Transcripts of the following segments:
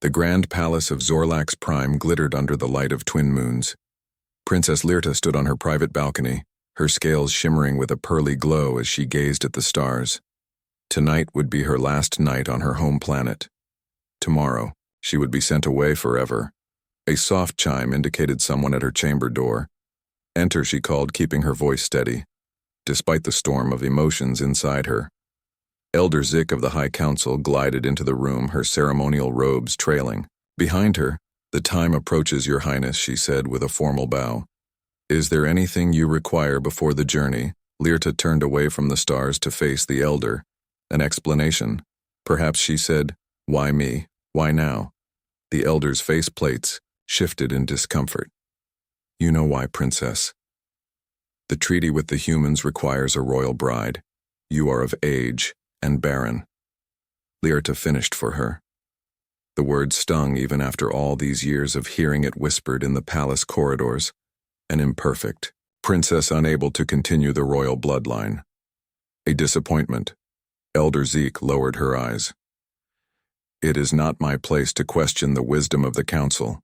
The grand palace of Zorlax Prime glittered under the light of twin moons. Princess Lyrta stood on her private balcony, her scales shimmering with a pearly glow as she gazed at the stars. Tonight would be her last night on her home planet. Tomorrow, she would be sent away forever. A soft chime indicated someone at her chamber door. "Enter," she called, keeping her voice steady, despite the storm of emotions inside her. Elder Zik of the High Council glided into the room, her ceremonial robes trailing. Behind her, "The time approaches, Your Highness," she said with a formal bow. "Is there anything you require before the journey?" Lyrta turned away from the stars to face the elder. An explanation. Perhaps she said, "Why me? Why now?" The elder's faceplates shifted in discomfort. "You know why, Princess. The treaty with the humans requires a royal bride. You are of age and barren." Lyrta finished for her. The word stung even after all these years of hearing it whispered in the palace corridors. An imperfect princess unable to continue the royal bloodline. A disappointment. Elder Zeke lowered her eyes. "It is not my place to question the wisdom of the council.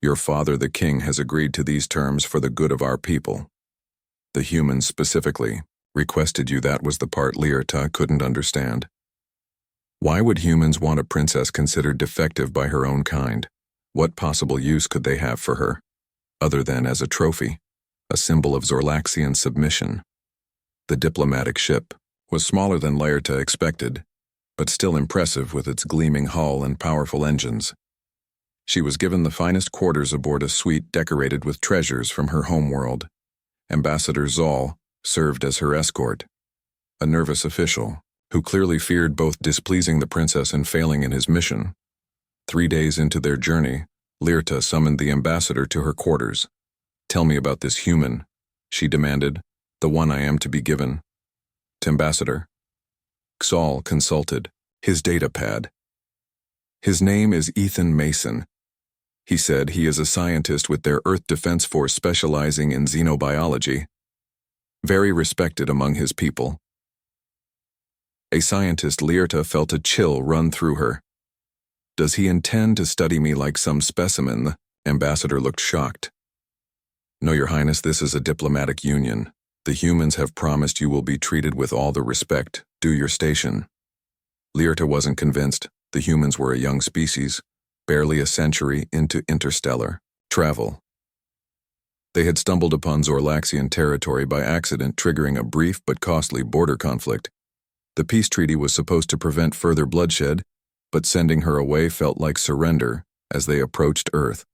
Your father, the king, has agreed to these terms for the good of our people. The humans specifically requested you." That was the part Lyrta couldn't understand. Why would humans want a princess considered defective by her own kind? What possible use could they have for her, other than as a trophy, a symbol of Zorlaxian submission? The diplomatic ship was smaller than Lyrta expected, but still impressive with its gleaming hull and powerful engines. She was given the finest quarters aboard a suite decorated with treasures from her homeworld. Ambassador Zoll served as her escort, a nervous official who clearly feared both displeasing the princess and failing in his mission. 3 days into their journey, Lyrta summoned the ambassador to her quarters. "Tell me about this human," she demanded, "the one I am to be given." "Ambassador." Zoll consulted his data pad. "His name is Ethan Mason," he said. "He is a scientist with their Earth Defense Force specializing in xenobiology. Very respected among his people." A scientist, Lyrta felt a chill run through her. "Does he intend to study me like some specimen?" The ambassador looked shocked. "No, Your Highness, this is a diplomatic union. The humans have promised you will be treated with all the respect due your station." Lyrta wasn't convinced. The humans were a young species, barely a century into interstellar travel. They had stumbled upon Zorlaxian territory by accident, triggering a brief but costly border conflict. The peace treaty was supposed to prevent further bloodshed, but sending her away felt like surrender as they approached Earth.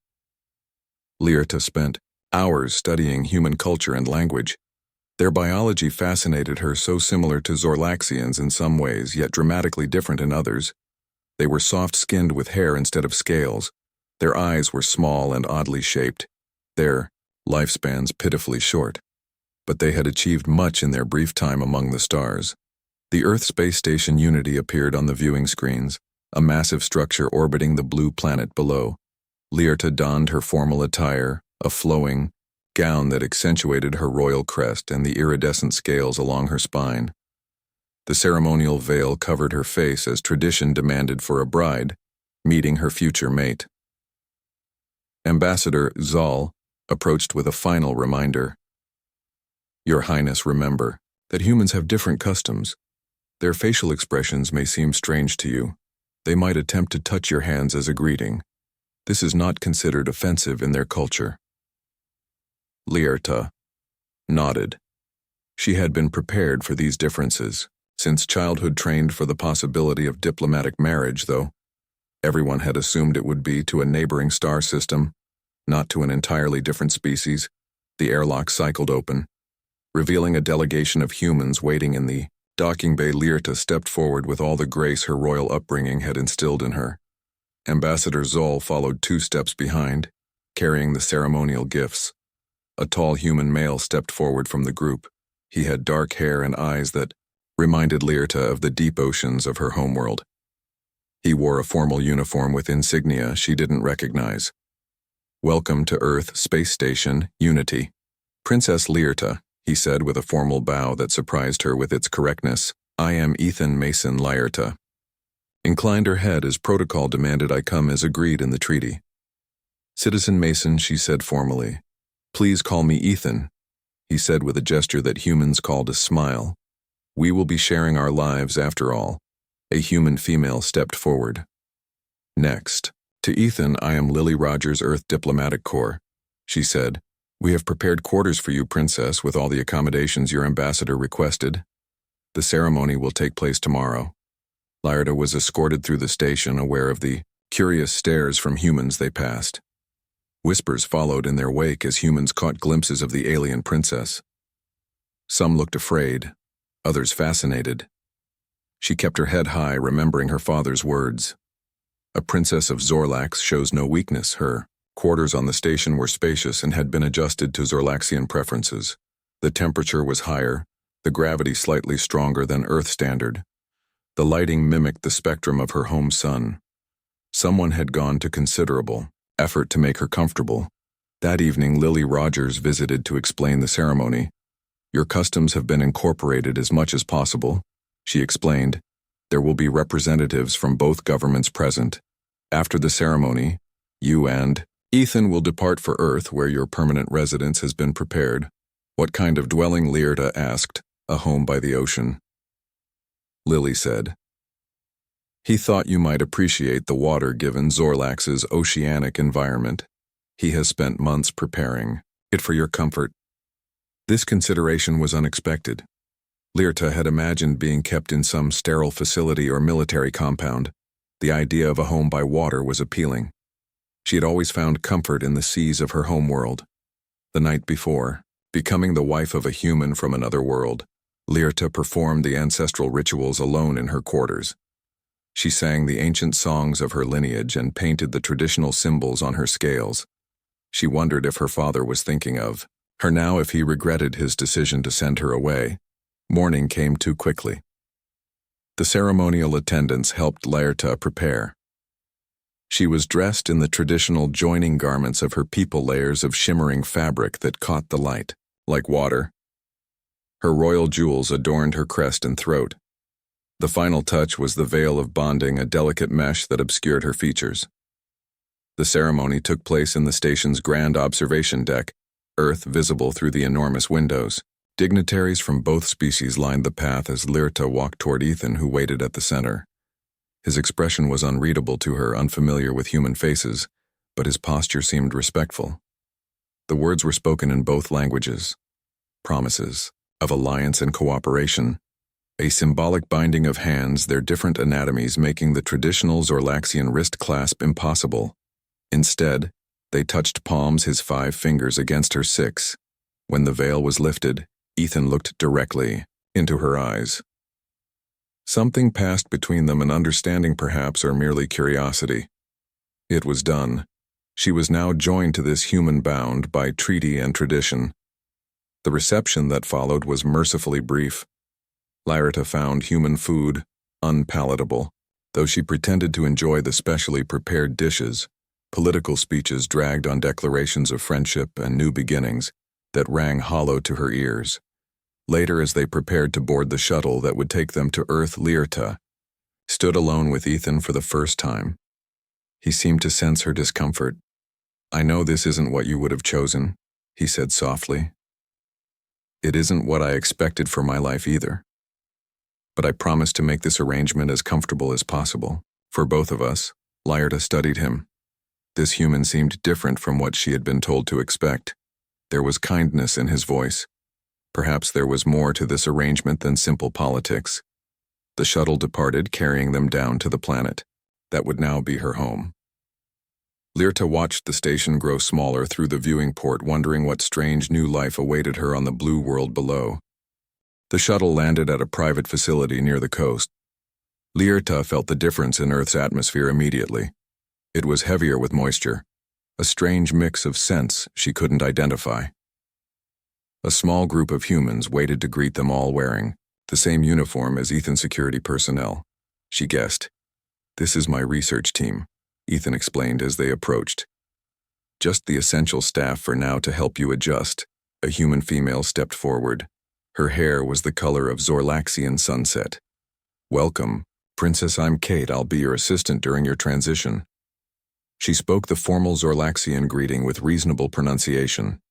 Lyrta spent hours studying human culture and language. Their biology fascinated her, so similar to Zorlaxians in some ways, yet dramatically different in others. They were soft-skinned with hair instead of scales. Their eyes were small and oddly shaped. Their lifespans pitifully short. But they had achieved much in their brief time among the stars. The Earth space station Unity appeared on the viewing screens, a massive structure orbiting the blue planet below. Lyrta donned her formal attire, a flowing gown that accentuated her royal crest and the iridescent scales along her spine. The ceremonial veil covered her face as tradition demanded for a bride, meeting her future mate. Ambassador Zoll approached with a final reminder. "Your Highness, remember that humans have different customs. Their facial expressions may seem strange to you. They might attempt to touch your hands as a greeting. This is not considered offensive in their culture." Lyrta nodded. She had been prepared for these differences, since childhood trained for the possibility of diplomatic marriage, though. Everyone had assumed it would be to a neighboring star system, not to an entirely different species. The airlock cycled open, revealing a delegation of humans waiting in the docking bay. Lyrta stepped forward with all the grace her royal upbringing had instilled in her. Ambassador Zoll followed 2 steps behind, carrying the ceremonial gifts. A tall human male stepped forward from the group. He had dark hair and eyes that reminded Lyrta of the deep oceans of her homeworld. He wore a formal uniform with insignia she didn't recognize. "Welcome to Earth Space Station, Unity. Princess Lyrta," he said with a formal bow that surprised her with its correctness. "I am Ethan Mason Lyrta." inclined her head as protocol demanded I come as agreed in the treaty. Citizen Mason, she said formally. Please call me Ethan, he said with a gesture that humans called a smile. We will be sharing our lives after all. A human female stepped forward. Next, to Ethan, I am Lily Rogers, Earth Diplomatic Corps, she said. We have prepared quarters for you, Princess, with all the accommodations your ambassador requested. The ceremony will take place tomorrow. Laerda was escorted through the station, aware of the curious stares from humans they passed. Whispers followed in their wake as humans caught glimpses of the alien princess. Some looked afraid, others fascinated. She kept her head high, remembering her father's words. A princess of Zorlax shows no weakness. Her quarters on the station were spacious and had been adjusted to Zorlaxian preferences. The temperature was higher, the gravity slightly stronger than Earth standard. The lighting mimicked the spectrum of her home sun. Someone had gone to considerable effort to make her comfortable. That evening, Lily Rogers visited to explain the ceremony. Your customs have been incorporated as much as possible, she explained. There will be representatives from both governments present. After the ceremony, you and Ethan will depart for Earth, where your permanent residence has been prepared. What kind of dwelling? Laerda asked. A home by the ocean. Lily said. He thought you might appreciate the water given Zorlax's oceanic environment. He has spent months preparing it for your comfort. This consideration was unexpected. Laerda had imagined being kept in some sterile facility or military compound. The idea of a home by water was appealing. She had always found comfort in the seas of her homeworld. The night before, becoming the wife of a human from another world, Laerda performed the ancestral rituals alone in her quarters. She sang the ancient songs of her lineage and painted the traditional symbols on her scales. She wondered if her father was thinking of her now, if he regretted his decision to send her away. Morning came too quickly. The ceremonial attendants helped Laerda prepare. She was dressed in the traditional joining garments of her people, layers of shimmering fabric that caught the light, like water. Her royal jewels adorned her crest and throat. The final touch was the veil of bonding, a delicate mesh that obscured her features. The ceremony took place in the station's grand observation deck, Earth visible through the enormous windows. Dignitaries from both species lined the path as Laerda walked toward Ethan, who waited at the center. His expression was unreadable to her, unfamiliar with human faces, but his posture seemed respectful. The words were spoken in both languages. Promises of alliance and cooperation. A symbolic binding of hands, their different anatomies making the traditional Zorlaxian wrist clasp impossible. Instead, they touched palms, his 5 fingers against her 6. When the veil was lifted, Ethan looked directly into her eyes. Something passed between them, an understanding perhaps, or merely curiosity. It was done. She was now joined to this human bound by treaty and tradition. The reception that followed was mercifully brief. Laerda found human food unpalatable, though she pretended to enjoy the specially prepared dishes. Political speeches dragged on declarations of friendship and new beginnings that rang hollow to her ears. Later, as they prepared to board the shuttle that would take them to Earth, Laerda stood alone with Ethan for the first time. He seemed to sense her discomfort. I know this isn't what you would have chosen, he said softly. It isn't what I expected for my life either. But I promise to make this arrangement as comfortable as possible. For both of us. Laerda studied him. This human seemed different from what she had been told to expect. There was kindness in his voice. Perhaps there was more to this arrangement than simple politics. The shuttle departed, carrying them down to the planet. That would now be her home. Laerda watched the station grow smaller through the viewing port, wondering what strange new life awaited her on the blue world below. The shuttle landed at a private facility near the coast. Laerda felt the difference in Earth's atmosphere immediately. It was heavier with moisture, a strange mix of scents she couldn't identify. A small group of humans waited to greet them, all wearing the same uniform as Ethan's security personnel. She guessed. This is my research team, Ethan explained as they approached. Just the essential staff for now to help you adjust. A human female stepped forward. Her hair was the color of Zorlaxian sunset. Welcome Princess, I'm Kate. I'll be your assistant during your transition. She spoke the formal Zorlaxian greeting with reasonable pronunciation.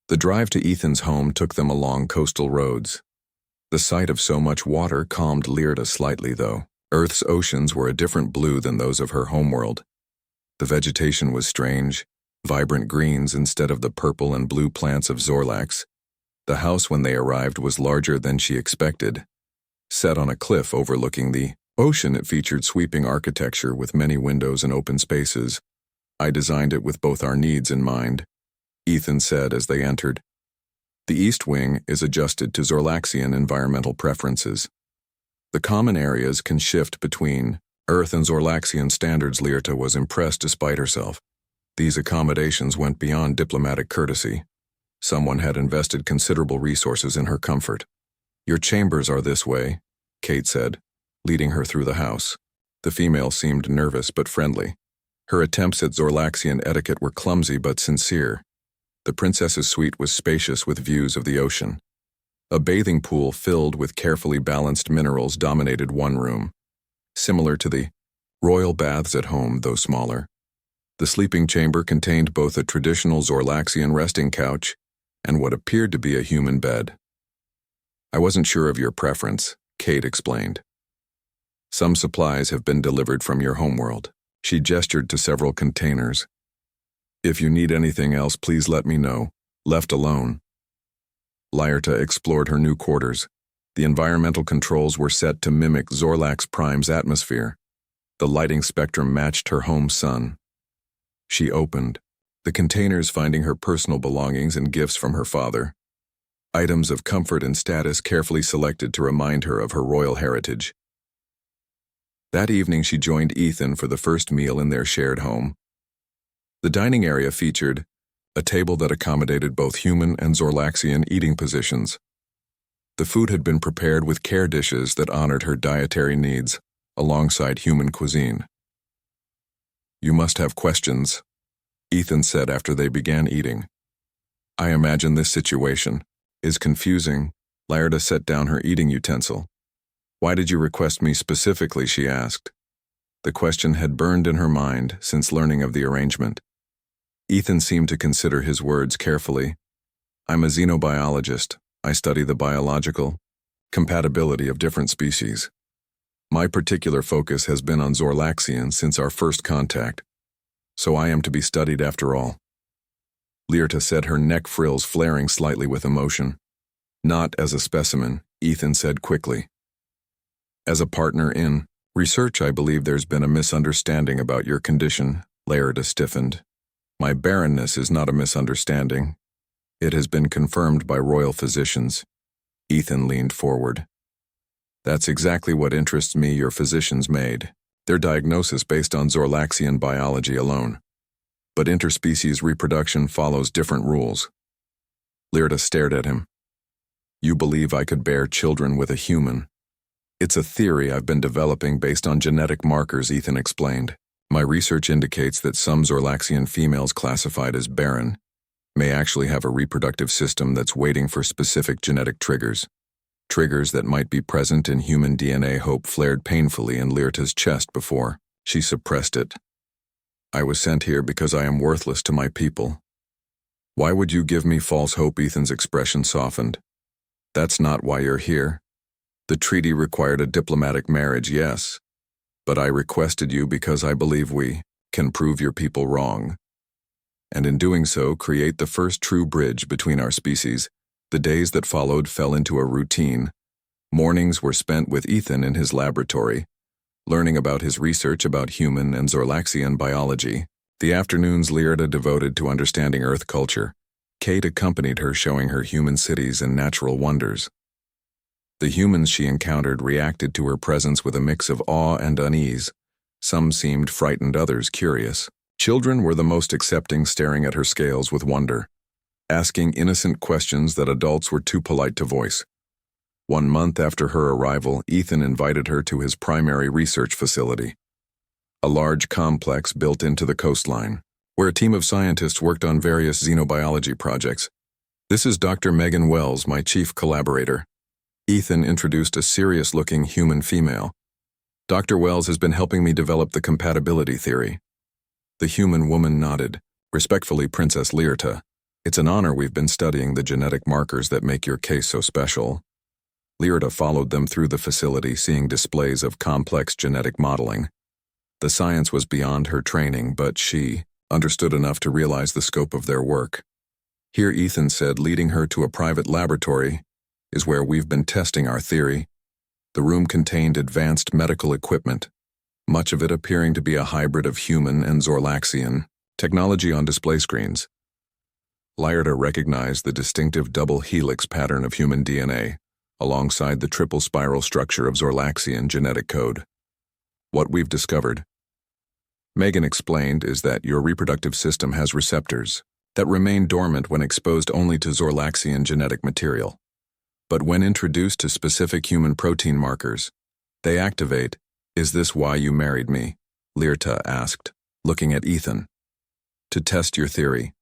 The drive to Ethan's home took them along coastal roads. The sight of so much water calmed Lyrta slightly, though. Earth's oceans were a different blue than those of her homeworld. The vegetation was strange, vibrant greens instead of the purple and blue plants of Zorlax. The house when they arrived was larger than she expected. Set on a cliff overlooking the ocean, it featured sweeping architecture with many windows and open spaces. I designed it with both our needs in mind, Ethan said as they entered. The east wing is adjusted to Zorlaxian environmental preferences. The common areas can shift between Earth and Zorlaxian standards. Lyrta was impressed despite herself. These accommodations went beyond diplomatic courtesy. Someone had invested considerable resources in her comfort. Your chambers are this way, Kate said, leading her through the house. The female seemed nervous but friendly. Her attempts at Zorlaxian etiquette were clumsy but sincere. The princess's suite was spacious with views of the ocean. A bathing pool filled with carefully balanced minerals dominated one room, similar to the royal baths at home, though smaller. The sleeping chamber contained both a traditional Zorlaxian resting couch and what appeared to be a human bed. I wasn't sure of your preference, Kate explained. Some supplies have been delivered from your homeworld. She gestured to several containers. If you need anything else, please let me know. Left alone. Lyrta explored her new quarters. The environmental controls were set to mimic Zorlax Prime's atmosphere. The lighting spectrum matched her home sun. She opened the containers, finding her personal belongings and gifts from her father. Items of comfort and status carefully selected to remind her of her royal heritage. That evening she joined Ethan for the first meal in their shared home. The dining area featured a table that accommodated both human and Zorlaxian eating positions. The food had been prepared with care dishes that honored her dietary needs, alongside human cuisine. You must have questions, Ethan said after they began eating. I imagine this situation is confusing. Lyrta set down her eating utensil. Why did you request me specifically, she asked. The question had burned in her mind since learning of the arrangement. Ethan seemed to consider his words carefully. I'm a xenobiologist. I study the biological compatibility of different species. My particular focus has been on Zorlaxian since our first contact, so I am to be studied after all. Lyrta said, her neck frills flaring slightly with emotion. Not as a specimen, Ethan said quickly. As a partner in research, I believe there's been a misunderstanding about your condition. Lyrta stiffened. My barrenness is not a misunderstanding. It has been confirmed by royal physicians. Ethan leaned forward. That's exactly what interests me. Your physicians made their diagnosis based on Zorlaxian biology alone. But interspecies reproduction follows different rules. Lyrta stared at him. You believe I could bear children with a human? It's a theory I've been developing based on genetic markers, Ethan explained. My research indicates that some Zorlaxian females classified as barren may actually have a reproductive system that's waiting for specific genetic triggers. Triggers that might be present in human DNA. Hope flared painfully in Lyrta's chest before she suppressed it. I was sent here because I am worthless to my people. Why would you give me false hope? Ethan's expression softened. That's not why you're here. The treaty required a diplomatic marriage, yes. But I requested you because I believe we can prove your people wrong. And in doing so, create the first true bridge between our species. The days that followed fell into a routine. Mornings were spent with Ethan in his laboratory, learning about his research about human and Zorlaxian biology. The afternoons Lyrta devoted to understanding Earth culture. Kate accompanied her, showing her human cities and natural wonders. The humans she encountered reacted to her presence with a mix of awe and unease. Some seemed frightened, others curious. Children were the most accepting, staring at her scales with wonder, asking innocent questions that adults were too polite to voice. 1 month after her arrival, Ethan invited her to his primary research facility, a large complex built into the coastline, where a team of scientists worked on various xenobiology projects. This is Dr. Megan Wells, my chief collaborator. Ethan introduced a serious-looking human female. Dr. Wells has been helping me develop the compatibility theory. The human woman nodded. Respectfully, Princess Leerta. It's an honor we've been studying the genetic markers that make your case so special. Leerta followed them through the facility, seeing displays of complex genetic modeling. The science was beyond her training, but she understood enough to realize the scope of their work. Here, Ethan said, leading her to a private laboratory, is where we've been testing our theory. The room contained advanced medical equipment, much of it appearing to be a hybrid of human and Zorlaxian technology on display screens. Leerta recognized the distinctive double helix pattern of human DNA, alongside the triple spiral structure of Zorlaxian genetic code. What we've discovered, Megan explained, is that your reproductive system has receptors that remain dormant when exposed only to Zorlaxian genetic material. But when introduced to specific human protein markers, they activate. Is this why you married me? Leerta asked, looking at Ethan. To test your theory.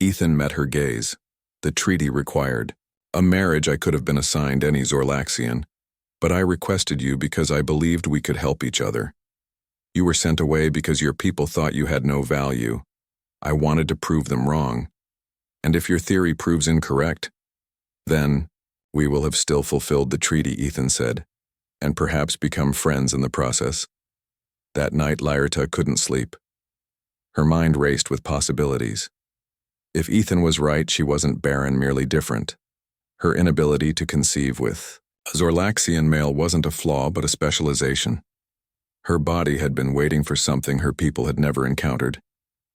Ethan met her gaze. The treaty required a marriage. I could have been assigned any Zorlaxian, but I requested you because I believed we could help each other. You were sent away because your people thought you had no value. I wanted to prove them wrong. And if your theory proves incorrect, then we will have still fulfilled the treaty, Ethan said, and perhaps become friends in the process. That night, Leerta couldn't sleep. Her mind raced with possibilities. If Ethan was right, she wasn't barren, merely different. Her inability to conceive with a Zorlaxian male wasn't a flaw, but a specialization. Her body had been waiting for something her people had never encountered.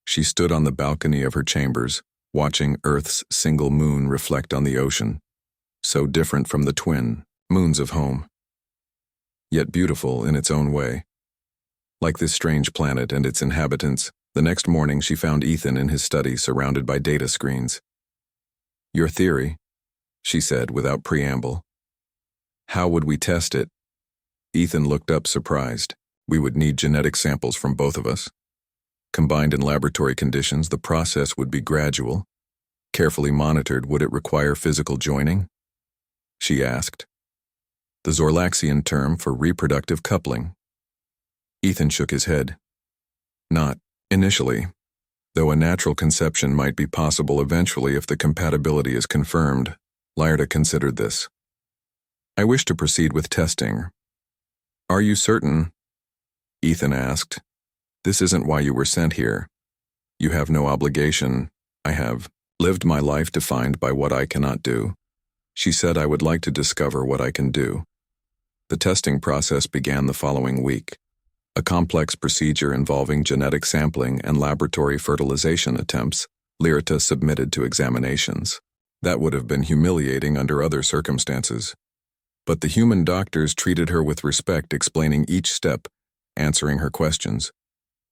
She stood on the balcony of her chambers, watching Earth's single moon reflect on the ocean, so different from the twin moons of home, yet beautiful in its own way. Like this strange planet and its inhabitants, the next morning she found Ethan in his study surrounded by data screens. Your theory, she said without preamble. How would we test it? Ethan looked up surprised. We would need genetic samples from both of us. Combined in laboratory conditions, the process would be gradual. Carefully monitored, would it require physical joining? She asked. The Zorlaxian term for reproductive coupling. Ethan shook his head. Not initially, though a natural conception might be possible eventually if the compatibility is confirmed. Leerta considered this. I wish to proceed with testing. Are you certain? Ethan asked. This isn't why you were sent here. You have no obligation. I have lived my life defined by what I cannot do. She said I would like to discover what I can do. The testing process began the following week. A complex procedure involving genetic sampling and laboratory fertilization attempts, Leerta submitted to examinations. That would have been humiliating under other circumstances. But the human doctors treated her with respect, explaining each step, answering her questions.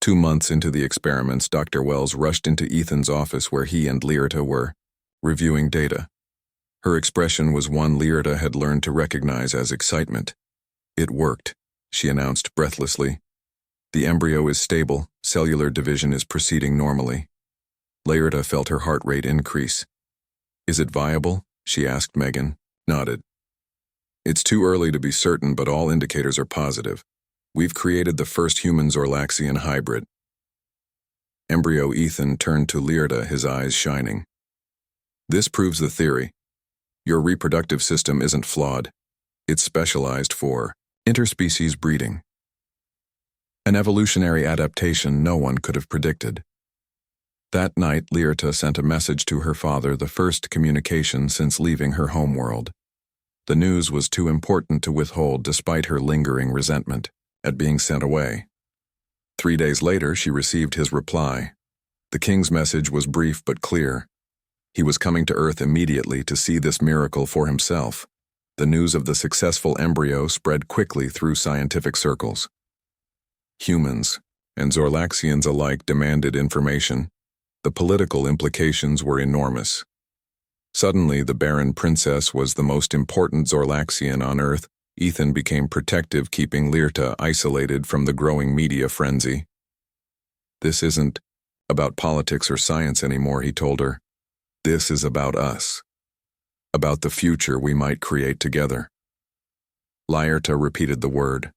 2 months into the experiments, Dr. Wells rushed into Ethan's office where he and Leerta were reviewing data. Her expression was one Leerta had learned to recognize as excitement. It worked, she announced breathlessly. The embryo is stable, cellular division is proceeding normally. Leerta felt her heart rate increase. Is it viable? She asked Megan, nodded. It's too early to be certain, but all indicators are positive. We've created the first human Zorlaxian hybrid. Embryo Ethan turned to Leerta, his eyes shining. This proves the theory. Your reproductive system isn't flawed. It's specialized for interspecies breeding. An evolutionary adaptation no one could have predicted. That night, Leerta sent a message to her father, the first communication since leaving her homeworld. The news was too important to withhold despite her lingering resentment at being sent away. 3 days later, she received his reply. The king's message was brief but clear. He was coming to Earth immediately to see this miracle for himself. The news of the successful embryo spread quickly through scientific circles. Humans and Zorlaxians alike demanded information. The political implications were enormous. Suddenly, the Barren princess was the most important Zorlaxian on Earth. Ethan became protective, keeping Leerta isolated from the growing media frenzy. This isn't about politics or science anymore, he told her. This is about us. About the future we might create together. Leerta repeated the word.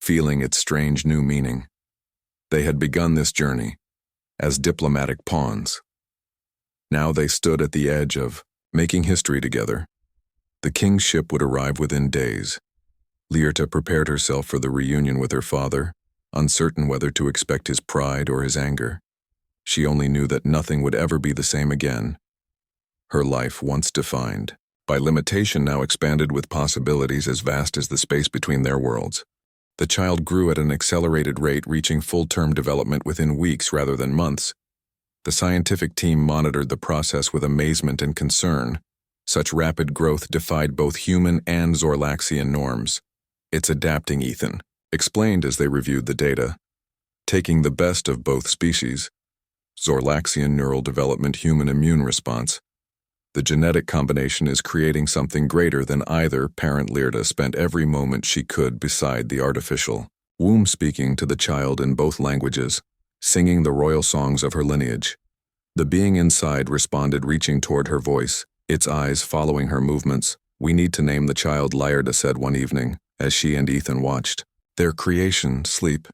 feeling its strange new meaning. They had begun this journey as diplomatic pawns. Now they stood at the edge of making history together. The king's ship would arrive within days. Lyrta prepared herself for the reunion with her father, uncertain whether to expect his pride or his anger. She only knew that nothing would ever be the same again. Her life, once defined by limitation, now expanded with possibilities as vast as the space between their worlds. The child grew at an accelerated rate, reaching full-term development within weeks rather than months. The scientific team monitored the process with amazement and concern. Such rapid growth defied both human and Zorlaxian norms. "It's adapting, Ethan," explained as they reviewed the data. "Taking the best of both species. Zorlaxian neural development, human immune response. The genetic combination is creating something greater than either." Parent Lyrta spent every moment she could beside the artificial womb, speaking to the child in both languages, singing the royal songs of her lineage. The being inside responded, reaching toward her voice, its eyes following her movements. "We need to name the child," Lyrta said one evening, as she and Ethan watched their creation sleep.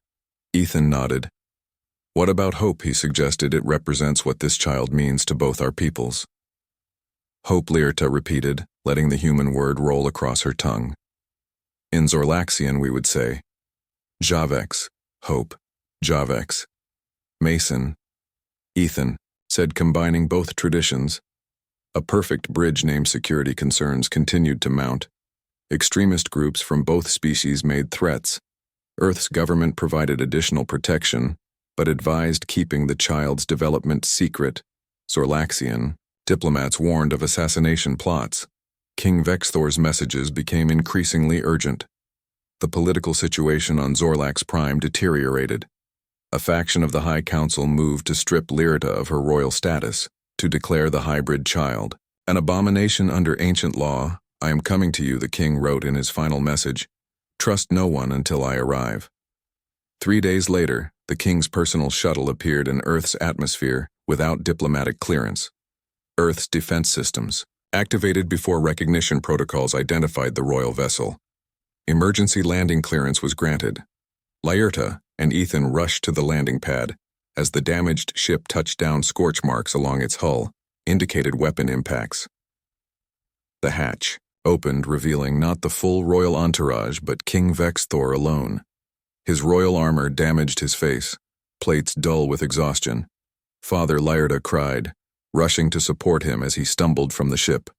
Ethan nodded. "What about hope?" he suggested. "It represents what this child means to both our peoples." "Hope," Lyrta repeated, letting the human word roll across her tongue. "In Zorlaxian we would say, Javex, hope, Javex." "Mason," Ethan said, combining both traditions. A perfect bridge. Named security concerns continued to mount. Extremist groups from both species made threats. Earth's government provided additional protection, but advised keeping the child's development secret. Zorlaxian diplomats warned of assassination plots. King Vexthor's messages became increasingly urgent. The political situation on Zorlax Prime deteriorated. A faction of the High Council moved to strip Lyrta of her royal status, to declare the hybrid child an abomination under ancient law. "I am coming to you," the king wrote in his final message. "Trust no one until I arrive." 3 days later, the king's personal shuttle appeared in Earth's atmosphere without diplomatic clearance. Earth's defense systems, activated before recognition protocols identified the royal vessel. Emergency landing clearance was granted. Lyrta and Ethan rushed to the landing pad. As the damaged ship touched down, scorch marks along its hull indicated weapon impacts. The hatch opened, revealing not the full royal entourage but King Vexthor alone. His royal armor damaged his face, plates dull with exhaustion. Father Lyrta cried, rushing to support him as he stumbled from the ship.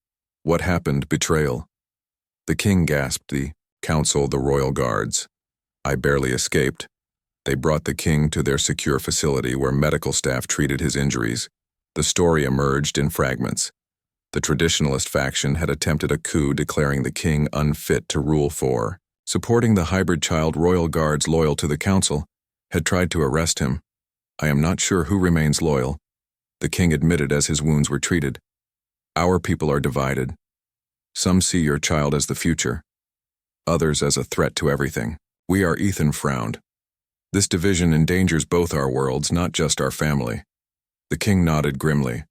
"What happened?" "Betrayal." The king gasped. "The council, the royal guards. I barely escaped." They brought the king to their secure facility where medical staff treated his injuries. The story emerged in fragments. The traditionalist faction had attempted a coup, declaring the king unfit to rule. Supporting the hybrid child, royal guards loyal to the council had tried to arrest him. "I am not sure who remains loyal," the king admitted as his wounds were treated. "Our people are divided. Some see your child as the future, others as a threat to everything. We are." Ethan frowned. "This division endangers both our worlds, not just our family." The king nodded grimly.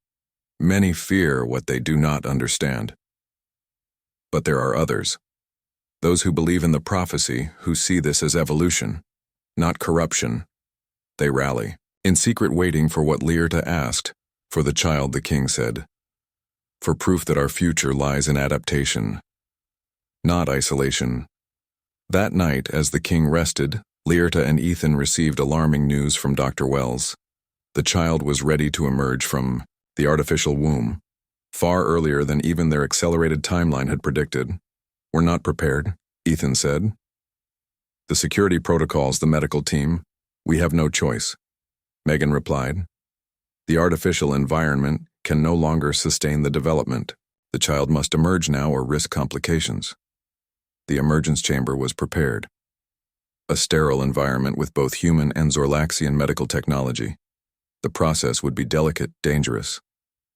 "Many fear what they do not understand. But there are others. Those who believe in the prophecy, who see this as evolution, not corruption. They rally, in secret, waiting for what Lyrta asked. For the child, the king said. For proof that our future lies in adaptation, not isolation." That night, as the king rested, Lyrta and Ethan received alarming news from Dr. Wells. The child was ready to emerge from the artificial womb, far earlier than even their accelerated timeline had predicted. "We're not prepared," Ethan said. "The security protocols, the medical team, we have no choice," Megan replied. "The artificial environment can no longer sustain the development. The child must emerge now or risk complications." The emergence chamber was prepared. A sterile environment with both human and Zorlaxian medical technology. The process would be delicate, dangerous.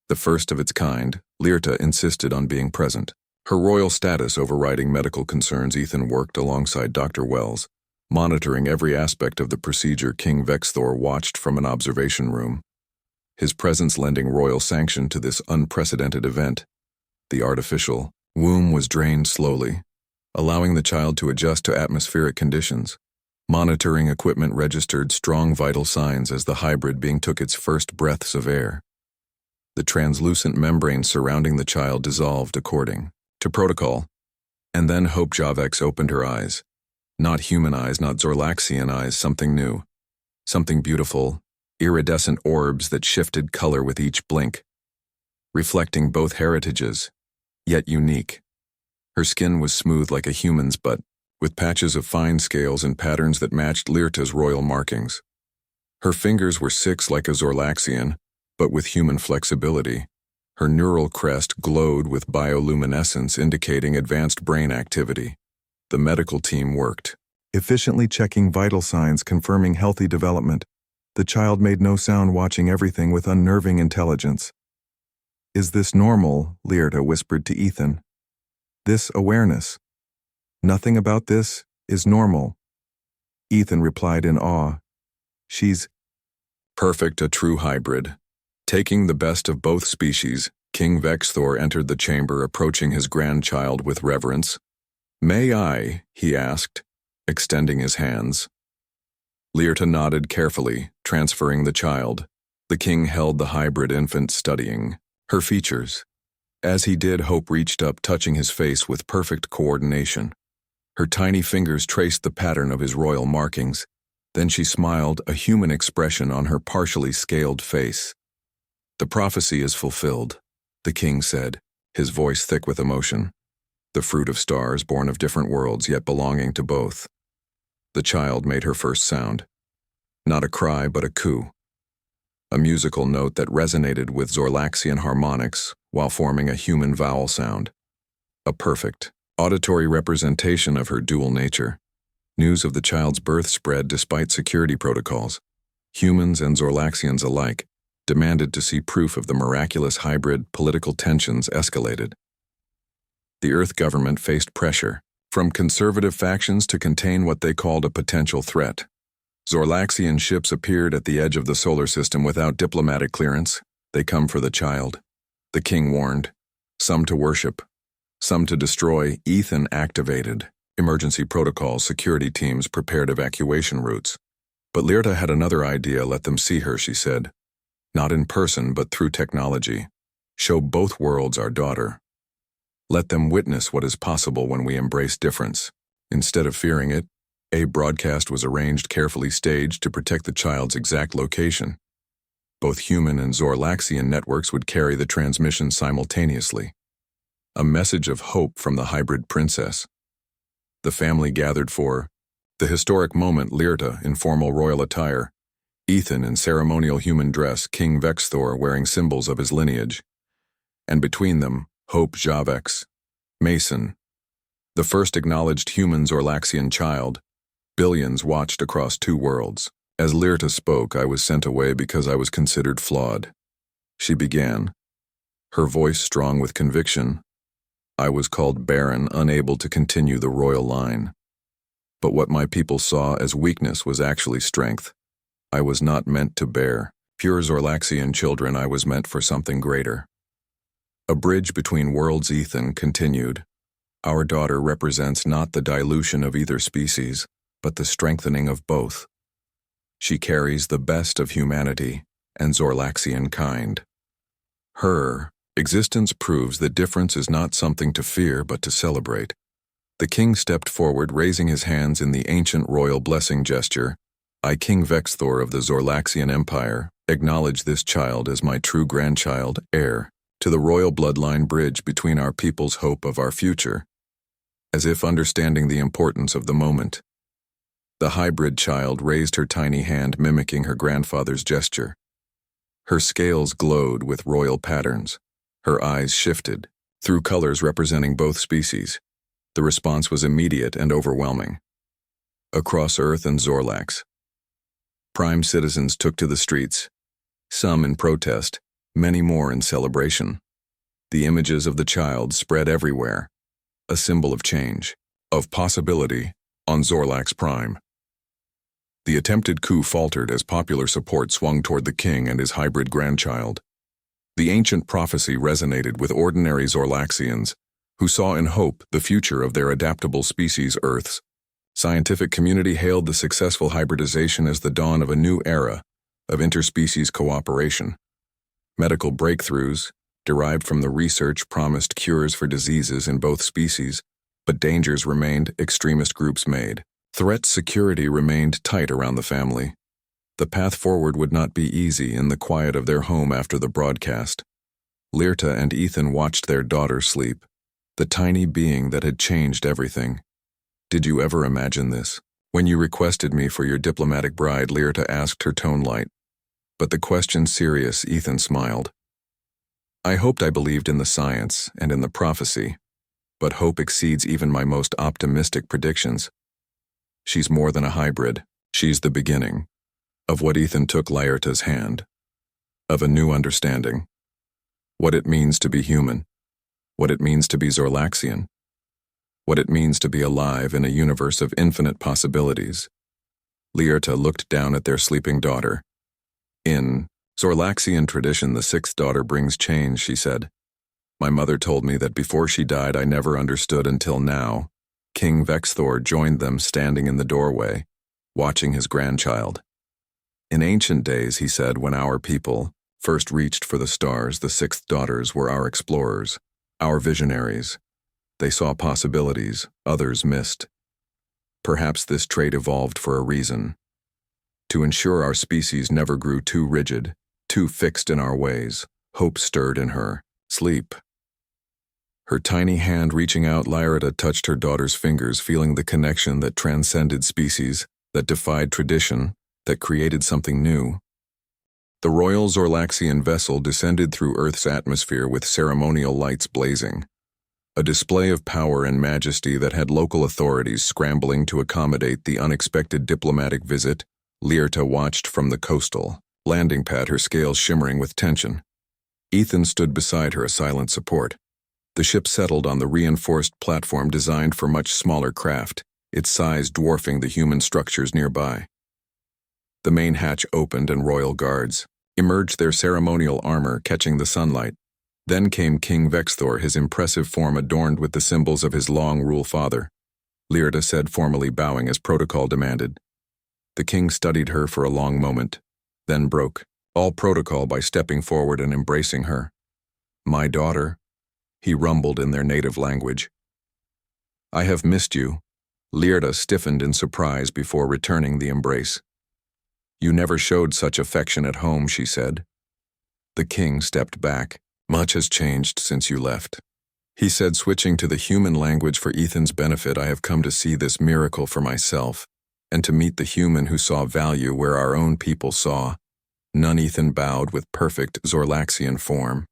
The first of its kind, Lyrta insisted on being present. Her royal status overriding medical concerns, Ethan worked alongside Dr. Wells, monitoring every aspect of the procedure. King Vexthor watched from an observation room, his presence lending royal sanction to this unprecedented event. The artificial womb was drained slowly, allowing the child to adjust to atmospheric conditions. Monitoring equipment registered strong vital signs as the hybrid being took its first breaths of air. The translucent membrane surrounding the child dissolved according to protocol, and then Hope Javex opened her eyes. Not human eyes, not Zorlaxian eyes, something new. Something beautiful, iridescent orbs that shifted color with each blink, reflecting both heritages, yet unique. Her skin was smooth like a human's, but with patches of fine scales and patterns that matched Lyrta's royal markings. Her fingers were 6 like a Zorlaxian, but with human flexibility. Her neural crest glowed with bioluminescence indicating advanced brain activity. The medical team worked, efficiently checking vital signs, confirming healthy development. The child made no sound, watching everything with unnerving intelligence. "Is this normal?" Lyrta whispered to Ethan. "This awareness. Nothing about this is normal." Ethan replied in awe. "She's perfect, a true hybrid." Taking the best of both species, King Vexthor entered the chamber, approaching his grandchild with reverence. "May I?" he asked, extending his hands. Lyrta nodded carefully, transferring the child. The king held the hybrid infant, studying her features. As he did, Hope reached up, touching his face with perfect coordination. Her tiny fingers traced the pattern of his royal markings. Then she smiled, a human expression on her partially scaled face. "The prophecy is fulfilled," the king said, his voice thick with emotion. "The fruit of stars, born of different worlds, yet belonging to both." The child made her first sound. Not a cry, but a coo. A musical note that resonated with Zorlaxian harmonics while forming a human vowel sound. A perfect, auditory representation of her dual nature. News of the child's birth spread despite security protocols. Humans and Zorlaxians alike demanded to see proof of the miraculous hybrid. Political tensions escalated. The Earth government faced pressure from conservative factions to contain what they called a potential threat. Zorlaxian ships appeared at the edge of the solar system without diplomatic clearance. "They come for the child," the king warned. "Some to worship, some to destroy." Ethan activated emergency protocols. Security teams prepared evacuation routes. But Lyrta had another idea. "Let them see her," she said. "Not in person, but through technology. Show both worlds our daughter. Let them witness what is possible when we embrace difference, instead of fearing it." A broadcast was arranged, carefully staged to protect the child's exact location. Both human and Zorlaxian networks would carry the transmission simultaneously. A message of hope from the hybrid princess. The family gathered for the historic moment. Lyrta in formal royal attire, Ethan in ceremonial human dress, King Vexthor wearing symbols of his lineage. And between them, Hope Javex, Mason, the first acknowledged human Zorlaxian child. Billions watched across 2 worlds. As Lyrta spoke, "I was sent away because I was considered flawed," she began, her voice strong with conviction. "I was called Barren, unable to continue the royal line. But what my people saw as weakness was actually strength. I was not meant to bear pure Zorlaxian children. I was meant for something greater." A bridge between worlds. Ethan continued, "Our daughter represents not the dilution of either species, but the strengthening of both. She carries the best of humanity and Zorlaxian kind. Her existence proves that difference is not something to fear, but to celebrate." The king stepped forward, raising his hands in the ancient royal blessing gesture. "I, King Vexthor of the Zorlaxian Empire, acknowledge this child as my true grandchild, heir to the royal bloodline, bridge between our people's hope of our future." As if understanding the importance of the moment, the hybrid child raised her tiny hand, mimicking her grandfather's gesture. Her scales glowed with royal patterns. Her eyes shifted through colors representing both species. The response was immediate and overwhelming. Across Earth and Zorlax, prime citizens took to the streets, some in protest, many more in celebration. The images of the child spread everywhere, a symbol of change, of possibility, on Zorlax Prime. The attempted coup faltered as popular support swung toward the king and his hybrid grandchild. The ancient prophecy resonated with ordinary Zorlaxians, who saw in hope the future of their adaptable species, Earth's Scientific community hailed the successful hybridization as the dawn of a new era of interspecies cooperation. Medical breakthroughs derived from the research promised cures for diseases in both species, but dangers remained, extremist groups made. Threat security remained tight around the family. The path forward would not be easy in the quiet of their home after the broadcast. Lyrta and Ethan watched their daughter sleep, the tiny being that had changed everything. "Did you ever imagine this? When you requested me for your diplomatic bride," Lyrta asked, her tone light. But the question serious, Ethan smiled. "I hoped I believed in the science and in the prophecy, but hope exceeds even my most optimistic predictions. She's more than a hybrid. She's the beginning of what." Ethan took Lyrta's hand. "Of a new understanding. What it means to be human. What it means to be Zorlaxian. What it means to be alive in a universe of infinite possibilities." Lyrta looked down at their sleeping daughter. "In Zorlaxian tradition, the sixth daughter brings change," she said. "My mother told me that before she died I never understood until now." King Vexthor joined them, standing in the doorway, watching his grandchild. "In ancient days," he said, "when our people first reached for the stars, the sixth daughters were our explorers, our visionaries. They saw possibilities others missed. Perhaps this trait evolved for a reason. To ensure our species never grew too rigid, too fixed in our ways. Hope stirred in her. Sleep." Her tiny hand reaching out, Lyrta touched her daughter's fingers, feeling the connection that transcended species, that defied tradition, that created something new. The royal Zorlaxian vessel descended through Earth's atmosphere with ceremonial lights blazing. A display of power and majesty that had local authorities scrambling to accommodate the unexpected diplomatic visit. Lyrta watched from the coastal landing pad, her scales shimmering with tension. Ethan stood beside her, a silent support. The ship settled on the reinforced platform designed for much smaller craft, its size dwarfing the human structures nearby. The main hatch opened and royal guards emerged, their ceremonial armor catching the sunlight. Then came King Vexthor, his impressive form adorned with the symbols of his long-rule father. Lyrta said, formally bowing as protocol demanded. The king studied her for a long moment, then broke all protocol by stepping forward and embracing her. "My daughter," he rumbled in their native language. "I have missed you." Lyrta stiffened in surprise before returning the embrace. "You never showed such affection at home," she said. The king stepped back. "Much has changed since you left," he said, switching to the human language for Ethan's benefit. "I have come to see this miracle for myself, and to meet the human who saw value where our own people saw none." Ethan bowed with perfect Zorlaxian form.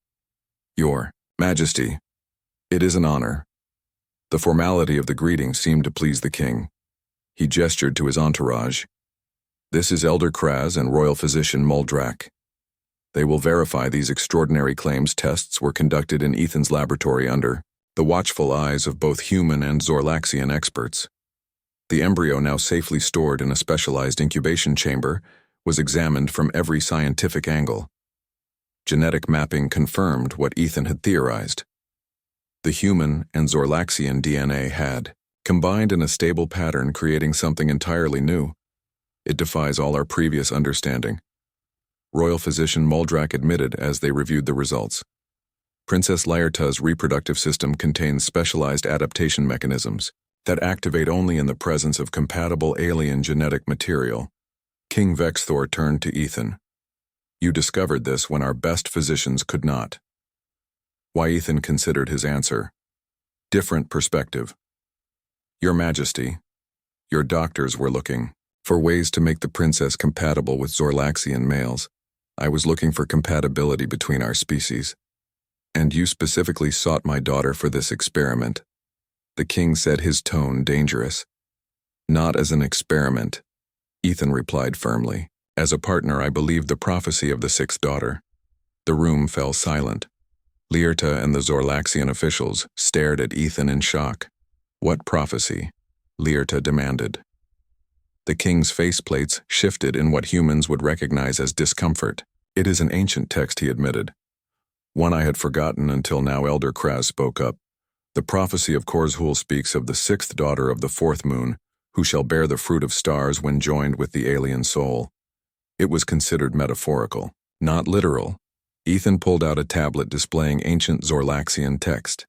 "Your Majesty, it is an honor." The formality of the greeting seemed to please the king. He gestured to his entourage. "This is Elder Kraz and Royal Physician Muldrak. They will verify these extraordinary claims." Tests were conducted in Ethan's laboratory under the watchful eyes of both human and Zorlaxian experts. The embryo, now safely stored in a specialized incubation chamber, was examined from every scientific angle. Genetic mapping confirmed what Ethan had theorized. The human and Zorlaxian DNA had combined in a stable pattern, creating something entirely new. It defies all our previous understanding, Royal Physician Muldrak admitted as they reviewed the results. Princess Lyrta's reproductive system contains specialized adaptation mechanisms that activate only in the presence of compatible alien genetic material. King Vexthor turned to Ethan. "You discovered this when our best physicians could not." Why, Ethan considered his answer. "Different perspective. Your Majesty, your doctors were looking for ways to make the princess compatible with Zorlaxian males. I was looking for compatibility between our species. And you specifically sought my daughter for this experiment." The king said, his tone dangerous. "Not as an experiment," Ethan replied firmly. "As a partner, I believed the prophecy of the sixth daughter." The room fell silent. Lyrta and the Zorlaxian officials stared at Ethan in shock. "What prophecy?" Lyrta demanded. The king's faceplates shifted in what humans would recognize as discomfort. "It is an ancient text," he admitted. "One I had forgotten until now." Elder Kraz spoke up. "The prophecy of Korzhul speaks of the sixth daughter of the fourth moon, who shall bear the fruit of stars when joined with the alien soul. It was considered metaphorical, not literal. Ethan pulled out a tablet displaying ancient Zorlaxian text.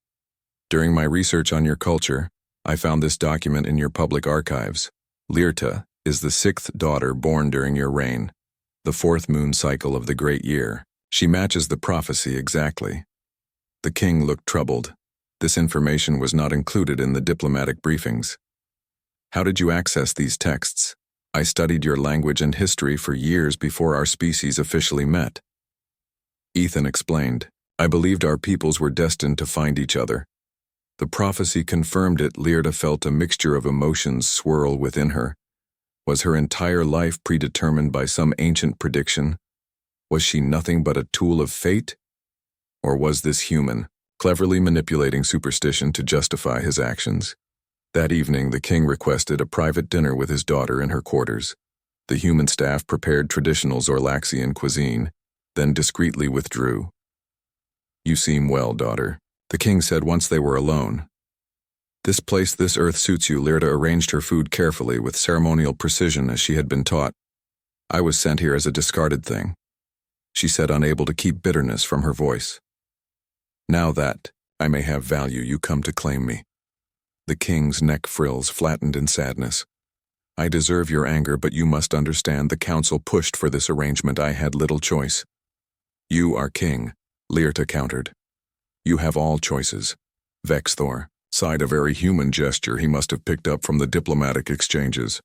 During my research on your culture, I found this document in your public archives. Lyrta is the 6th daughter born during your reign, the 4th moon cycle of the great year. She matches the prophecy exactly. The king looked troubled. This information was not included in the diplomatic briefings. How did you access these texts? I studied your language and history for years before our species officially met. Ethan explained, I believed our peoples were destined to find each other. The prophecy confirmed it. Lyrta felt a mixture of emotions swirl within her. Was her entire life predetermined by some ancient prediction? Was she nothing but a tool of fate? Or was this human, cleverly manipulating superstition to justify his actions? That evening, the king requested a private dinner with his daughter in her quarters. The human staff prepared traditional Zorlaxian cuisine, then discreetly withdrew. You seem well, daughter, the king said once they were alone. This place, this earth suits you. Lyrta arranged her food carefully with ceremonial precision as she had been taught. I was sent here as a discarded thing, she said, unable to keep bitterness from her voice. Now that I may have value, you come to claim me. The king's neck frills flattened in sadness. I deserve your anger, but you must understand the council pushed for this arrangement. I had little choice. You are king, Lyrta countered. You have all choices. Vexthor sighed, a very human gesture he must have picked up from the diplomatic exchanges.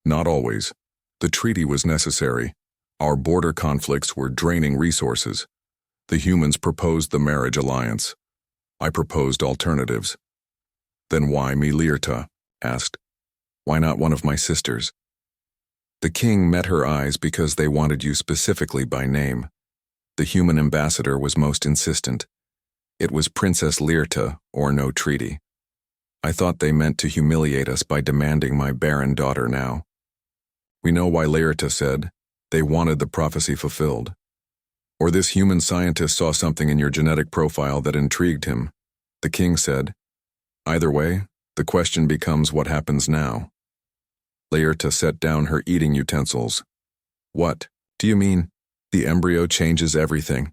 Not always. The treaty was necessary. Our border conflicts were draining resources. The humans proposed the marriage alliance. I proposed alternatives. Then why me? Lyrta asked. Why not one of my sisters? The king met her eyes. Because they wanted you specifically by name. The human ambassador was most insistent. It was Princess Lyrta or no treaty. I thought they meant to humiliate us by demanding my barren daughter now. We know why, Lyrta said. They wanted the prophecy fulfilled. Or this human scientist saw something in your genetic profile that intrigued him, the king said. Either way, the question becomes what happens now. Lyrta set down her eating utensils. What do you mean? The embryo changes everything.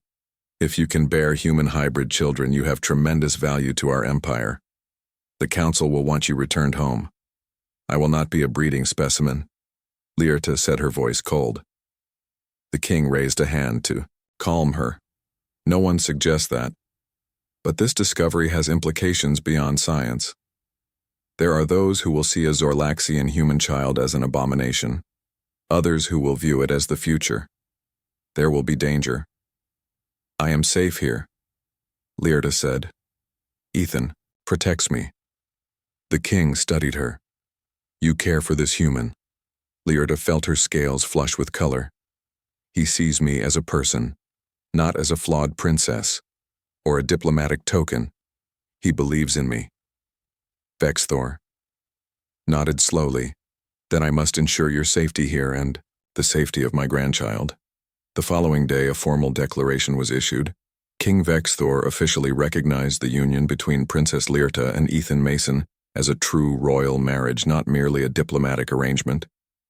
If you can bear human hybrid children, you have tremendous value to our empire. The council will want you returned home. I will not be a breeding specimen. Lyrta said, her voice cold. The king raised a hand to calm her. No one suggests that. But this discovery has implications beyond science. There are those who will see a Zorlaxian human child as an abomination. Others who will view it as the future. There will be danger. I am safe here, Lyrta said. Ethan protects me. The king studied her. You care for this human. Lyrta felt her scales flush with color. He sees me as a person, not as a flawed princess, or a diplomatic token. He believes in me. Vexthor nodded slowly. Then I must ensure your safety here and the safety of my grandchild. The following day, a formal declaration was issued. King Vexthor officially recognized the union between Princess Lyrta and Ethan Mason as a true royal marriage, not merely a diplomatic arrangement.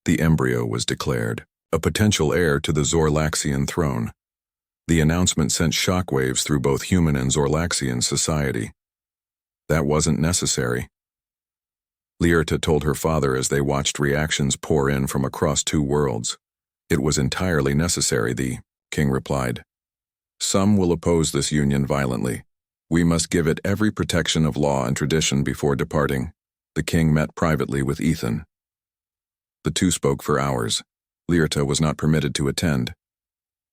The embryo was declared a potential heir to the Zorlaxian throne. The announcement sent shockwaves through both human and Zorlaxian society. That wasn't necessary, Lyrta told her father as they watched reactions pour in from across two worlds. It was entirely necessary, the king replied. Some will oppose this union violently. We must give it every protection of law and tradition before departing. The king met privately with Ethan. The two spoke for hours. Lyrta was not permitted to attend.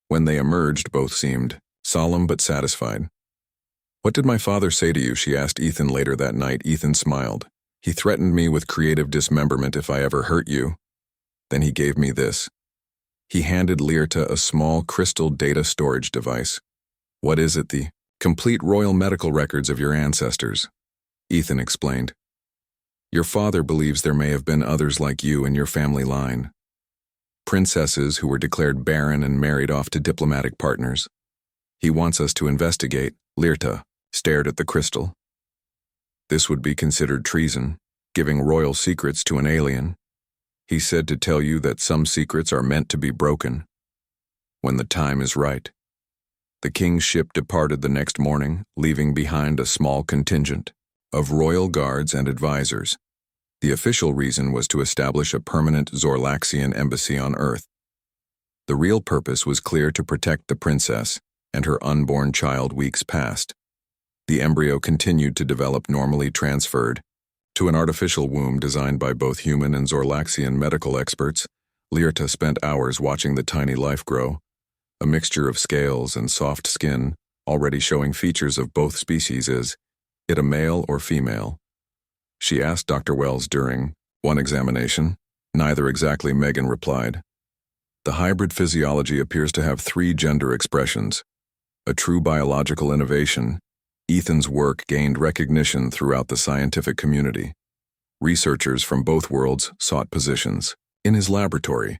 When they emerged, both seemed solemn but satisfied. What did my father say to you? She asked Ethan later that night. Ethan smiled. He threatened me with creative dismemberment if I ever hurt you. Then he gave me this. He handed Lyrta a small crystal data storage device. What is it? The complete royal medical records of your ancestors, Ethan explained. Your father believes there may have been others like you in your family line. Princesses who were declared barren and married off to diplomatic partners. He wants us to investigate. Lyrta stared at the crystal. This would be considered treason, giving royal secrets to an alien. He said to tell you that some secrets are meant to be broken when the time is right. The king's ship departed the next morning, leaving behind a small contingent of royal guards and advisors. The official reason was to establish a permanent Zorlaxian embassy on Earth. The real purpose was clear: to protect the princess and her unborn child. Weeks passed. The embryo continued to develop, normally transferred to an artificial womb designed by both human and Zorlaxian medical experts. Lyrta spent hours watching the tiny life grow, a mixture of scales and soft skin, already showing features of both species. Is it a male or female? She asked Dr. Wells during one examination. Neither exactly, Megan replied. The hybrid physiology appears to have 3 gender expressions, a true biological innovation. Ethan's work gained recognition throughout the scientific community. Researchers from both worlds sought positions in his laboratory.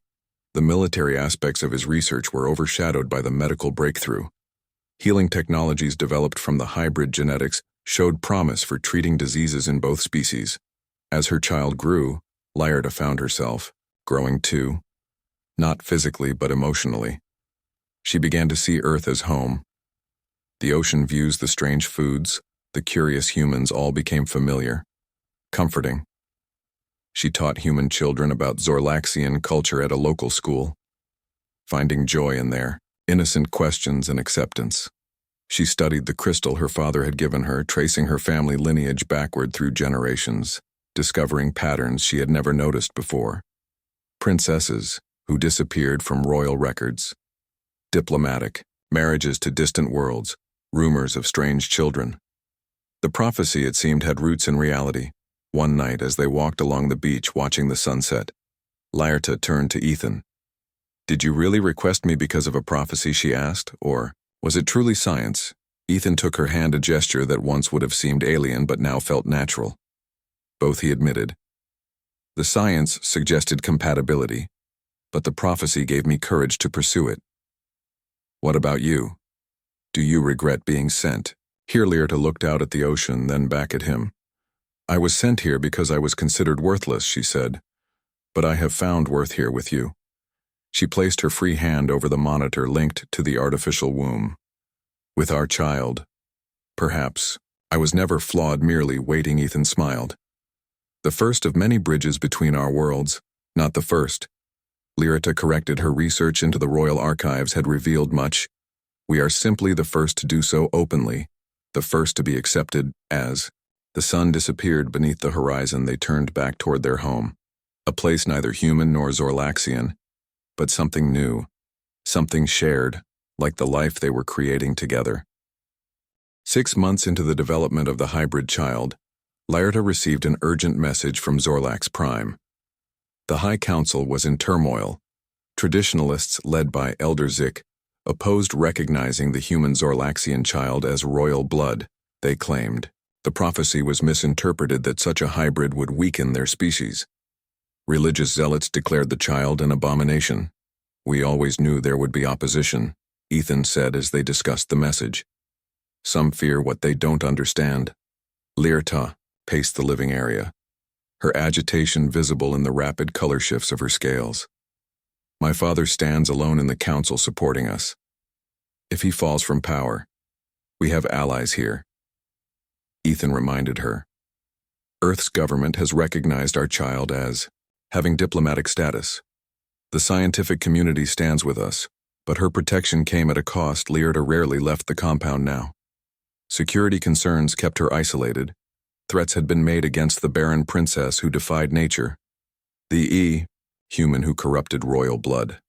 The military aspects of his research were overshadowed by the medical breakthrough. Healing technologies developed from the hybrid genetics showed promise for treating diseases in both species. As her child grew, Lyrta found herself growing too, not physically but emotionally. She began to see Earth as home. The ocean views, the strange foods, the curious humans all became familiar, comforting. She taught human children about Zorlaxian culture at a local school, finding joy in their innocent questions and acceptance. She studied the crystal her father had given her, tracing her family lineage backward through generations, discovering patterns she had never noticed before. Princesses who disappeared from royal records, diplomatic marriages to distant worlds, rumors of strange children. The prophecy, it seemed, had roots in reality. One night, as they walked along the beach watching the sunset, Lyrta turned to Ethan. "Did you really request me because of a prophecy?" she asked, "or was it truly science?" Ethan took her hand, a gesture that once would have seemed alien but now felt natural. Both, he admitted. The science suggested compatibility, but the prophecy gave me courage to pursue it. What about you? Do you regret being sent? Here Lyrta looked out at the ocean, then back at him. I was sent here because I was considered worthless, she said, but I have found worth here with you. She placed her free hand over the monitor linked to the artificial womb. With our child. Perhaps. I was never flawed, merely waiting. Ethan smiled. The first of many bridges between our worlds, not the first. Lyrta corrected. Her research into the royal archives had revealed much. We are simply the first to do so openly, the first to be accepted as. The sun disappeared beneath the horizon. They turned back toward their home, a place neither human nor Zorlaxian, but something new, something shared, like the life they were creating together. 6 months into the development of the hybrid child, Lyrta received an urgent message from Zorlax Prime. The High Council was in turmoil. Traditionalists led by Elder Zik opposed recognizing the human Zorlaxian child as royal blood. They claimed the prophecy was misinterpreted, that such a hybrid would weaken their species. Religious zealots declared the child an abomination. We always knew there would be opposition, Ethan said as they discussed the message. Some fear what they don't understand. Lyrta paced the living area, her agitation visible in the rapid color shifts of her scales. My father stands alone in the council, supporting us. If he falls from power, we have allies here. Ethan reminded her. Earth's government has recognized our child as having diplomatic status. The scientific community stands with us, but her protection came at a cost. Lyrta rarely left the compound now. Security concerns kept her isolated. Threats had been made against the Barren princess who defied nature. The human who corrupted royal blood.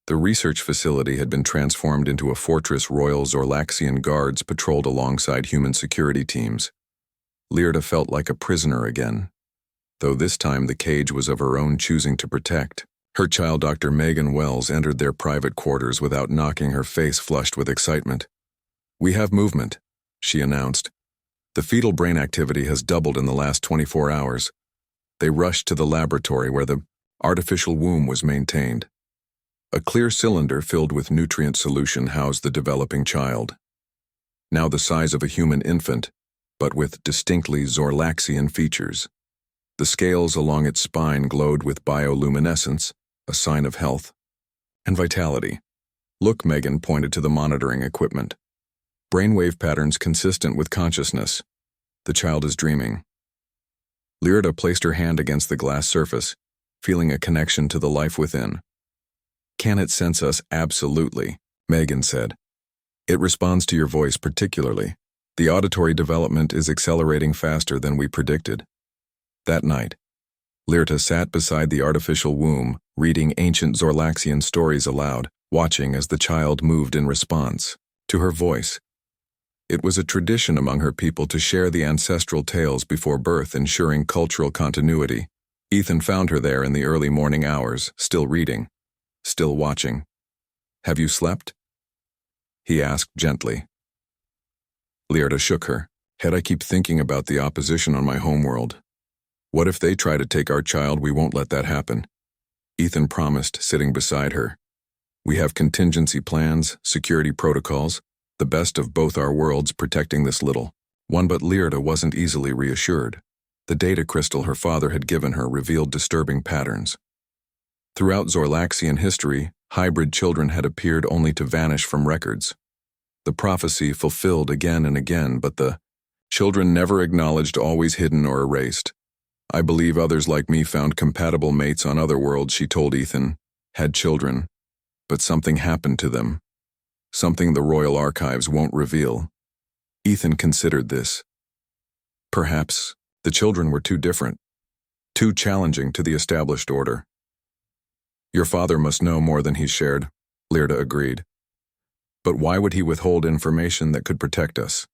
The research facility had been transformed into a fortress. Royal Zorlaxian guards patrolled alongside human security teams. Lyrta felt like a prisoner again, though this time the cage was of her own choosing to protect. Her child, Dr. Megan Wells, entered their private quarters without knocking, her face flushed with excitement. We have movement, she announced. The fetal brain activity has doubled in the last 24 hours. They rushed to the laboratory where the artificial womb was maintained. A clear cylinder filled with nutrient solution housed the developing child. Now the size of a human infant, but with distinctly Zorlaxian features. The scales along its spine glowed with bioluminescence, a sign of health and vitality. Look, Megan pointed to the monitoring equipment. Brainwave patterns consistent with consciousness. The child is dreaming. Lyrta placed her hand against the glass surface, feeling a connection to the life within. Can it sense us? Absolutely, Megan said. It responds to your voice particularly. The auditory development is accelerating faster than we predicted. That night, Lyrta sat beside the artificial womb, reading ancient Zorlaxian stories aloud, watching as the child moved in response to her voice. It was a tradition among her people to share the ancestral tales before birth, ensuring cultural continuity. Ethan found her there in the early morning hours, still reading, still watching. Have you slept? He asked gently. Lyrta shook her head. I keep thinking about the opposition on my homeworld. What if they try to take our child? We won't let that happen. Ethan promised, sitting beside her. We have contingency plans, security protocols, the best of both our worlds protecting this little one. But Lyrta wasn't easily reassured. The data crystal her father had given her revealed disturbing patterns. Throughout Zorlaxian history, hybrid children had appeared only to vanish from records. The prophecy fulfilled again and again, but the children never acknowledged, always hidden or erased. I believe others like me found compatible mates on other worlds, she told Ethan, had children, but something happened to them. Something the Royal Archives won't reveal. Ethan considered this. Perhaps the children were too different, too challenging to the established order. Your father must know more than he's shared, Lyrta agreed. But why would he withhold information that could protect us?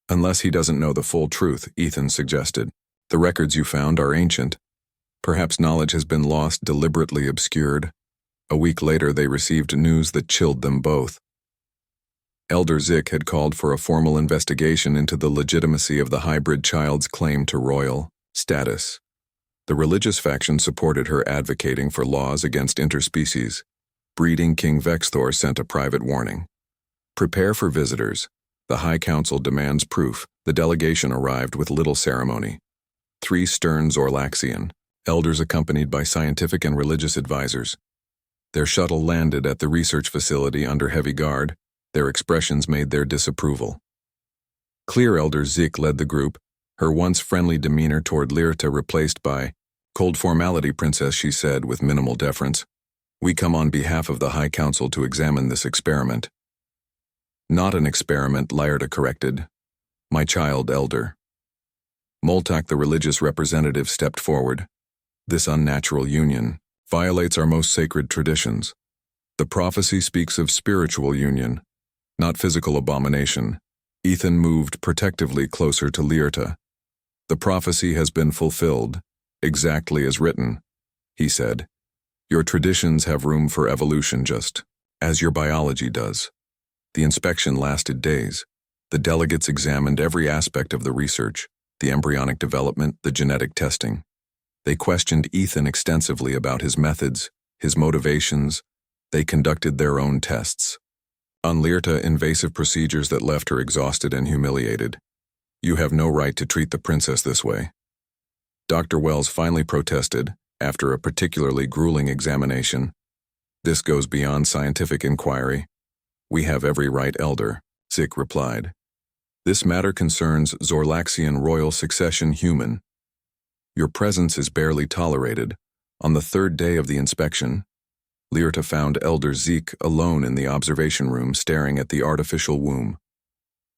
Unless he doesn't know the full truth, Ethan suggested. The records you found are ancient. Perhaps knowledge has been lost, deliberately obscured. A week later, they received news that chilled them both. Elder Zik had called for a formal investigation into the legitimacy of the hybrid child's claim to royal status. The religious faction supported her, advocating for laws against interspecies breeding. King Vexthor sent a private warning. Prepare for visitors. The High Council demands proof. The delegation arrived with little ceremony. 3 stern Zorlaxian elders accompanied by scientific and religious advisors. Their shuttle landed at the research facility under heavy guard. Their expressions made their disapproval. Clear Elder Zik led the group, her once friendly demeanor toward Lyrta replaced by cold formality. Princess, she said with minimal deference. We come on behalf of the High Council to examine this experiment. Not an experiment, Lyrta corrected. My child, Elder. Moltak, the religious representative, stepped forward. This unnatural union violates our most sacred traditions. The prophecy speaks of spiritual union, not physical abomination. Ethan moved protectively closer to Lyrta. The prophecy has been fulfilled, exactly as written, he said. Your traditions have room for evolution just as your biology does. The inspection lasted days. The delegates examined every aspect of the research, the embryonic development, the genetic testing. They questioned Ethan extensively about his methods, his motivations. They conducted their own tests. On Lyrta, invasive procedures that left her exhausted and humiliated. You have no right to treat the princess this way. Dr. Wells finally protested, after a particularly grueling examination. This goes beyond scientific inquiry. We have every right, Elder, Zik replied. This matter concerns Zorlaxian royal succession. Human. Your presence is barely tolerated. On the 3rd day of the inspection, Lyrta found Elder Zik alone in the observation room staring at the artificial womb.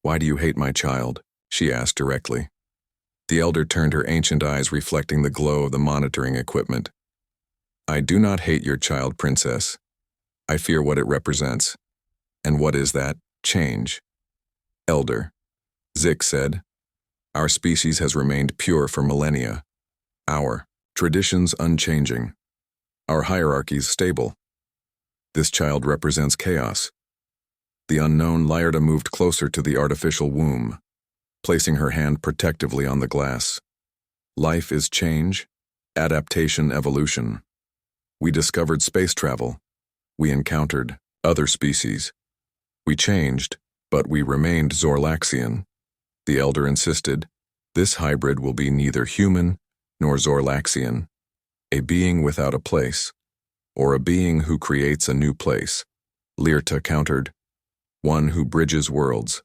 Why do you hate my child? She asked directly. The elder turned her ancient eyes reflecting the glow of the monitoring equipment. I do not hate your child, Princess. I fear what it represents. And what is that? Change. Elder, Zik said. Our species has remained pure for millennia. Our traditions unchanging. Our hierarchies stable. This child represents chaos. The unknown. Lyrta moved closer to the artificial womb, placing her hand protectively on the glass. Life is change, adaptation, evolution. We discovered space travel. We encountered other species. We changed, but we remained Zorlaxian. The elder insisted, this hybrid will be neither human nor Zorlaxian, a being without a place, or a being who creates a new place. Lyrta countered, one who bridges worlds.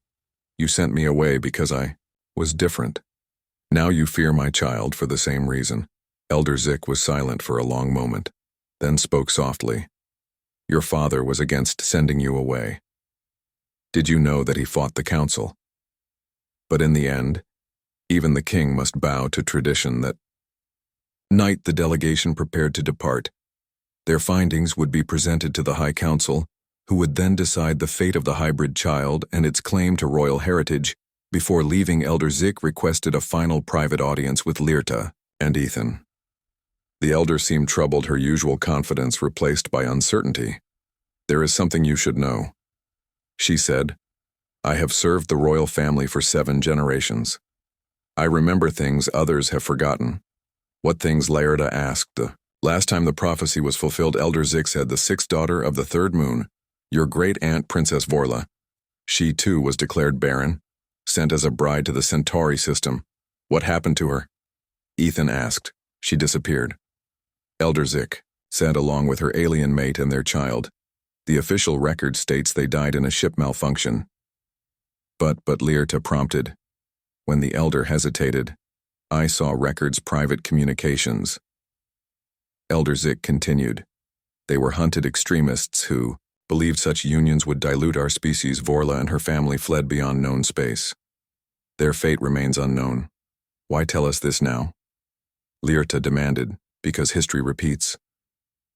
You sent me away because I was different. Now you fear my child for the same reason. Elder Zik was silent for a long moment, then spoke softly. Your father was against sending you away. Did you know that he fought the council? But in the end, even the king must bow to tradition. That night the delegation prepared to depart. Their findings would be presented to the High Council, who would then decide the fate of the hybrid child and its claim to royal heritage. Before leaving, Elder Zik requested a final private audience with Lyrta and Ethan. The elder seemed troubled, her usual confidence replaced by uncertainty. There is something you should know, she said. I have served the royal family for 7 generations. I remember things others have forgotten. What things? Lyrta asked. The last time the prophecy was fulfilled, Elder Zik said, the 6th daughter of the 3rd moon, your great-aunt Princess Vorla. She too was declared barren, sent as a bride to the Centauri system. What happened to her? Ethan asked. She disappeared. Elder Zik said, along with her alien mate and their child. The official record states they died in a ship malfunction. But Lyrta prompted. When the elder hesitated, I saw records, private communications. Elder Zik continued. They were hunted extremists who believed such unions would dilute our species. Vorla and her family fled beyond known space. Their fate remains unknown. Why tell us this now? Lyrta demanded. Because history repeats.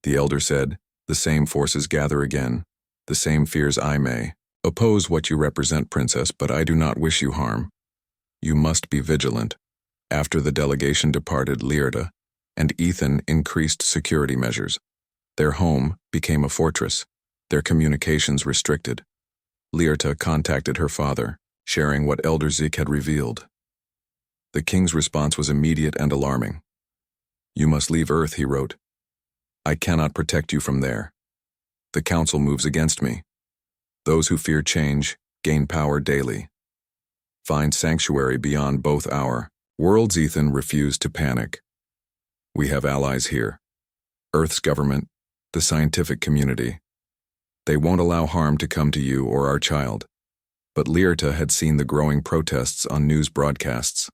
The elder said, the same forces gather again, the same fears. I may oppose what you represent, Princess, but I do not wish you harm. You must be vigilant. After the delegation departed, Lyrta and Ethan increased security measures. Their home became a fortress, their communications restricted. Lyrta contacted her father, sharing what Elder Zik had revealed. The king's response was immediate and alarming. You must leave Earth, he wrote. I cannot protect you from there. The council moves against me. Those who fear change gain power daily. Find sanctuary beyond both our worlds. Ethan refused to panic. We have allies here. Earth's government, the scientific community. They won't allow harm to come to you or our child. But Lyrta had seen the growing protests on news broadcasts.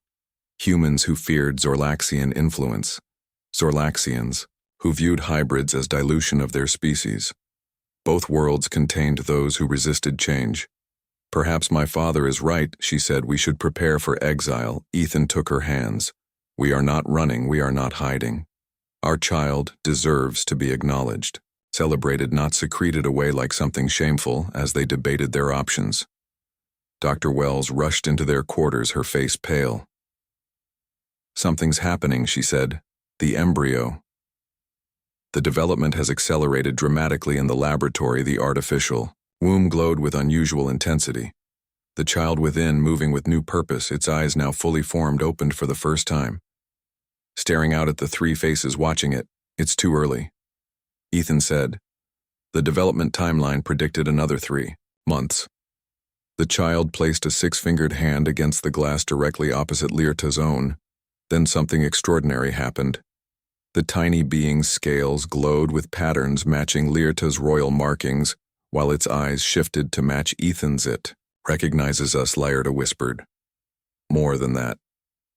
Humans who feared Zorlaxian influence. Zorlaxians, who viewed hybrids as dilution of their species. Both worlds contained those who resisted change. Perhaps my father is right, she said. We should prepare for exile. Ethan took her hands. We are not running, we are not hiding. Our child deserves to be acknowledged, celebrated, not secreted away like something shameful as they debated their options. Dr. Wells rushed into their quarters, her face pale. Something's happening, she said. The embryo. The development has accelerated dramatically in the laboratory. The artificial womb glowed with unusual intensity. The child within, moving with new purpose, its eyes now fully formed, opened for the first time. Staring out at the 3 faces watching it, it's too early. Ethan said. The development timeline predicted another 3 months. The child placed a 6-fingered hand against the glass directly opposite Lyrta's own. Then something extraordinary happened. The tiny being's scales glowed with patterns matching Lyrta's royal markings, while its eyes shifted to match Ethan's. It recognizes us, Lyrta whispered. More than that,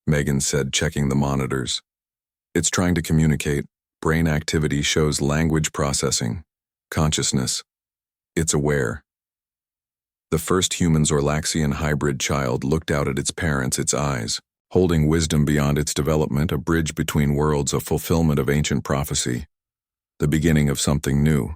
Megan said, checking the monitors. It's trying to communicate. Brain activity shows language processing, consciousness. It's aware. The first human Zorlaxian hybrid child looked out at its parents, its eyes holding wisdom beyond its development, a bridge between worlds, a fulfillment of ancient prophecy, the beginning of something new.